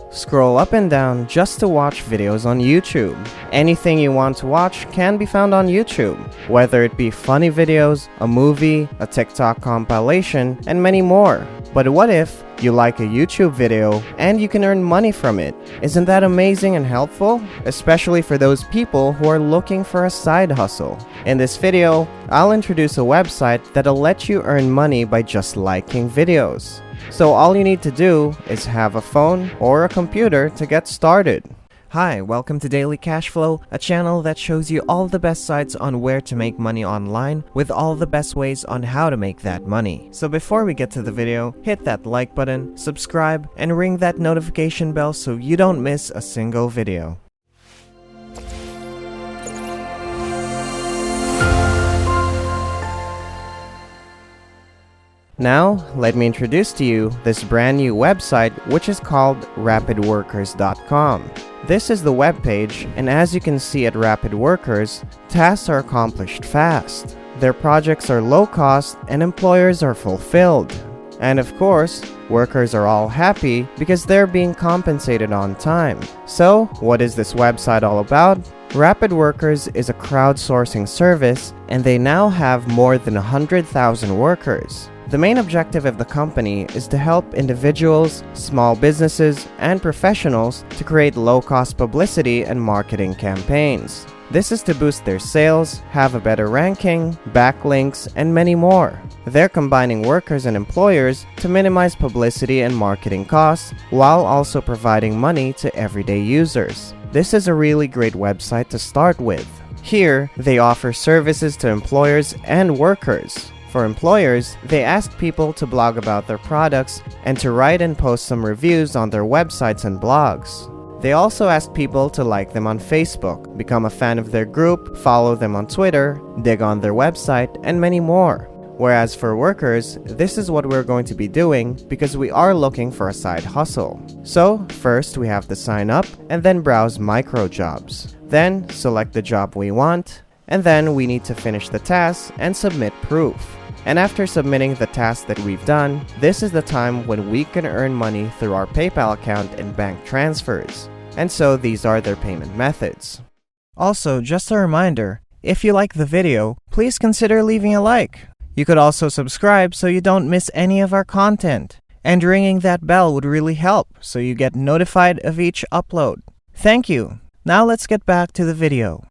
Scroll up and down just to watch videos on YouTube. Anything you want to watch can be found on YouTube, whether it be funny videos, a movie, a TikTok compilation, and many more. But what if you like a YouTube video and you can earn money from it? Isn't that amazing and helpful? Especially for those people who are looking for a side hustle. In this video, I'll introduce a website that'll let you earn money by just liking videos. So all you need to do is have a phone or a computer to get started. Hi, welcome to Daily Cashflow, a channel that shows you all the best sites on where to make money online with all the best ways on how to make that money. So before we get to the video, hit that like button, subscribe, and ring that notification bell so you don't miss a single video. Now, let me introduce to you this brand new website which is called rapidworkers.com. This is the web page, and as you can see at Rapid Workers, tasks are accomplished fast. Their projects are low cost and employers are fulfilled. And of course, workers are all happy because they're being compensated on time. So, what is this website all about? Rapid Workers is a crowdsourcing service, and they now have more than 100,000 workers. The main objective of the company is to help individuals, small businesses, and professionals to create low-cost publicity and marketing campaigns. This is to boost their sales, have a better ranking, backlinks, and many more. They're combining workers and employers to minimize publicity and marketing costs while also providing money to everyday users. This is a really great website to start with. Here, they offer services to employers and workers. For employers, they ask people to blog about their products and to write and post some reviews on their websites and blogs. They also ask people to like them on Facebook, become a fan of their group, follow them on Twitter, dig on their website, and many more. Whereas for workers, this is what we're going to be doing because we are looking for a side hustle. So, first we have to sign up and then browse micro jobs. Then, select the job we want, and then we need to finish the task and submit proof. And after submitting the task that we've done, this is the time when we can earn money through our PayPal account and bank transfers. And so these are their payment methods. Also, just a reminder, if you like the video, please consider leaving a like. You could also subscribe so you don't miss any of our content. And ringing that bell would really help so you get notified of each upload. Thank you. Now let's get back to the video.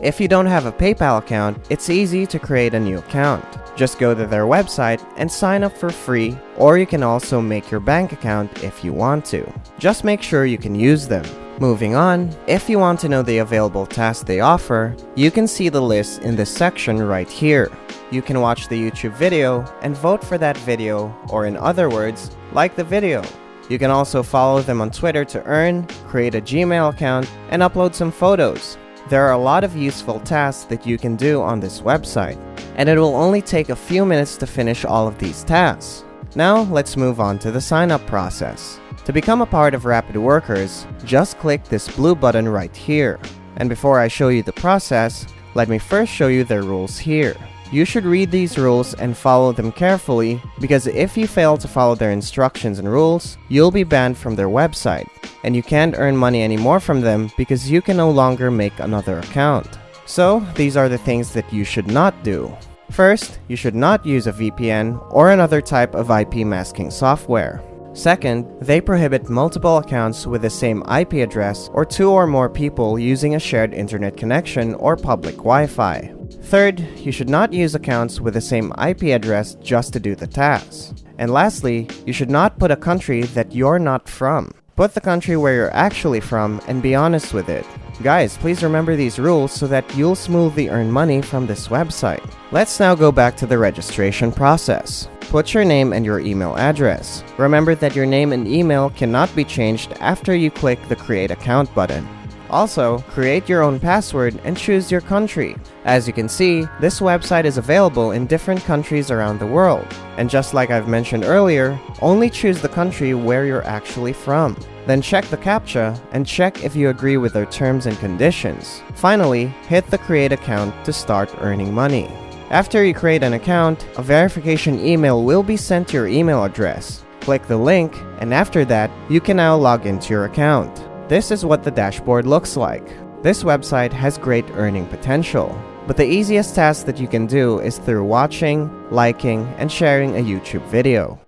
If you don't have a PayPal account, it's easy to create a new account. Just go to their website and sign up for free, or you can also make your bank account if you want to. Just make sure you can use them. Moving on, if you want to know the available tasks they offer, you can see the list in this section right here. You can watch the YouTube video and vote for that video, or in other words, like the video. You can also follow them on Twitter to earn, create a Gmail account, and upload some photos. There are a lot of useful tasks that you can do on this website, and it will only take a few minutes to finish all of these tasks. Now, let's move on to the sign-up process. To become a part of Rapid Workers, just click this blue button right here. And before I show you the process, let me first show you their rules here. You should read these rules and follow them carefully, because if you fail to follow their instructions and rules, you'll be banned from their website, and you can't earn money anymore from them because you can no longer make another account. So, these are the things that you should not do. First, you should not use a VPN or another type of IP masking software. Second, they prohibit multiple accounts with the same IP address or two or more people using a shared internet connection or public Wi-Fi. Third, you should not use accounts with the same IP address just to do the tasks. And lastly, you should not put a country that you're not from. Put the country where you're actually from and be honest with it. Guys, please remember these rules so that you'll smoothly earn money from this website. Let's now go back to the registration process. Put your name and your email address. Remember that your name and email cannot be changed after you click the Create Account button. Also, create your own password and choose your country. As you can see, this website is available in different countries around the world. And just like I've mentioned earlier, only choose the country where you're actually from. Then check the CAPTCHA and check if you agree with their terms and conditions. Finally, hit the Create Account to start earning money. After you create an account, a verification email will be sent to your email address. Click the link, and after that, you can now log into your account. This is what the dashboard looks like. This website has great earning potential, but the easiest task that you can do is through watching, liking, and sharing a YouTube video.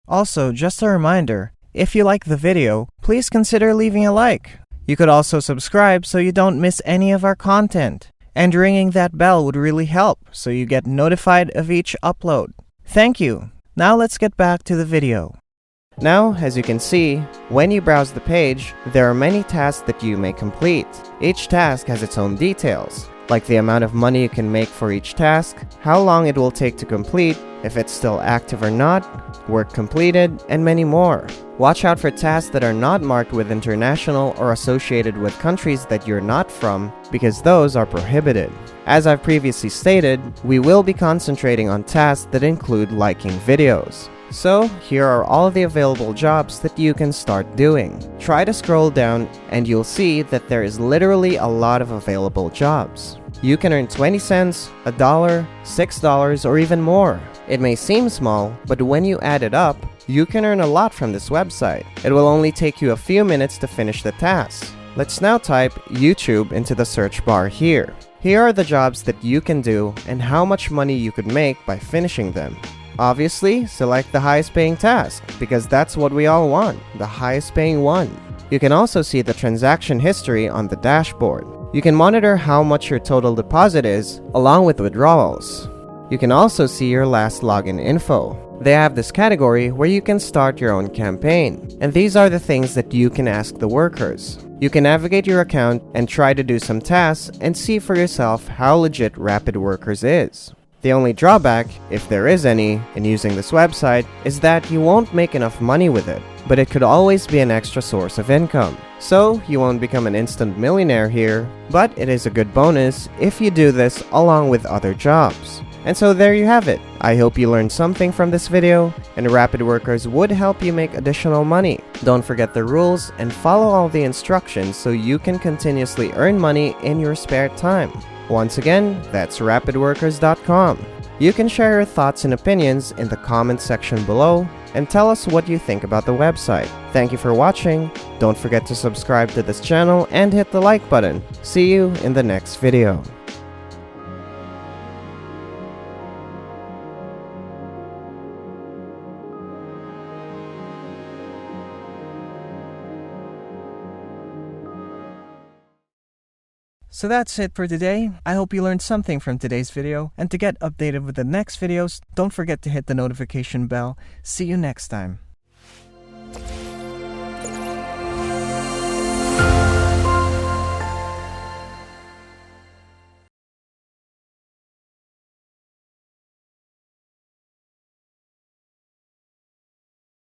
Also, just a reminder, if you like the video, please consider leaving a like. You could also subscribe so you don't miss any of our content. And ringing that bell would really help so you get notified of each upload. Thank you. Now let's get back to the video. Now, as you can see, when you browse the page, there are many tasks that you may complete. Each task has its own details, like the amount of money you can make for each task, how long it will take to complete, if it's still active or not, work completed, and many more. Watch out for tasks that are not marked with international or associated with countries that you're not from, because those are prohibited. As I've previously stated, we will be concentrating on tasks that include liking videos. So, here are all the available jobs that you can start doing. Try to scroll down and you'll see that there is literally a lot of available jobs. You can earn 20 cents, $1, $6, or even more. It may seem small, but when you add it up, you can earn a lot from this website. It will only take you a few minutes to finish the task. Let's now type YouTube into the search bar here. Here are the jobs that you can do and how much money you could make by finishing them. Obviously, select the highest paying task, because that's what we all want, the highest paying one. You can also see the transaction history on the dashboard. You can monitor how much your total deposit is, along with withdrawals. You can also see your last login info. They have this category where you can start your own campaign, and these are the things that you can ask the workers. You can navigate your account and try to do some tasks and see for yourself how legit Rapid Workers is. The only drawback, if there is any, in using this website is that you won't make enough money with it, but it could always be an extra source of income. So, you won't become an instant millionaire here, but it is a good bonus if you do this along with other jobs. And so there you have it. I hope you learned something from this video, and Rapid Workers would help you make additional money. Don't forget the rules and follow all the instructions so you can continuously earn money in your spare time. Once again, that's rapidworkers.com. You can share your thoughts and opinions in the comments section below and tell us what you think about the website. Thank you for watching. Don't forget to subscribe to this channel and hit the like button. See you in the next video. So that's it for today. I hope you learned something from today's video, and to get updated with the next videos, don't forget to hit the notification bell. See you next time.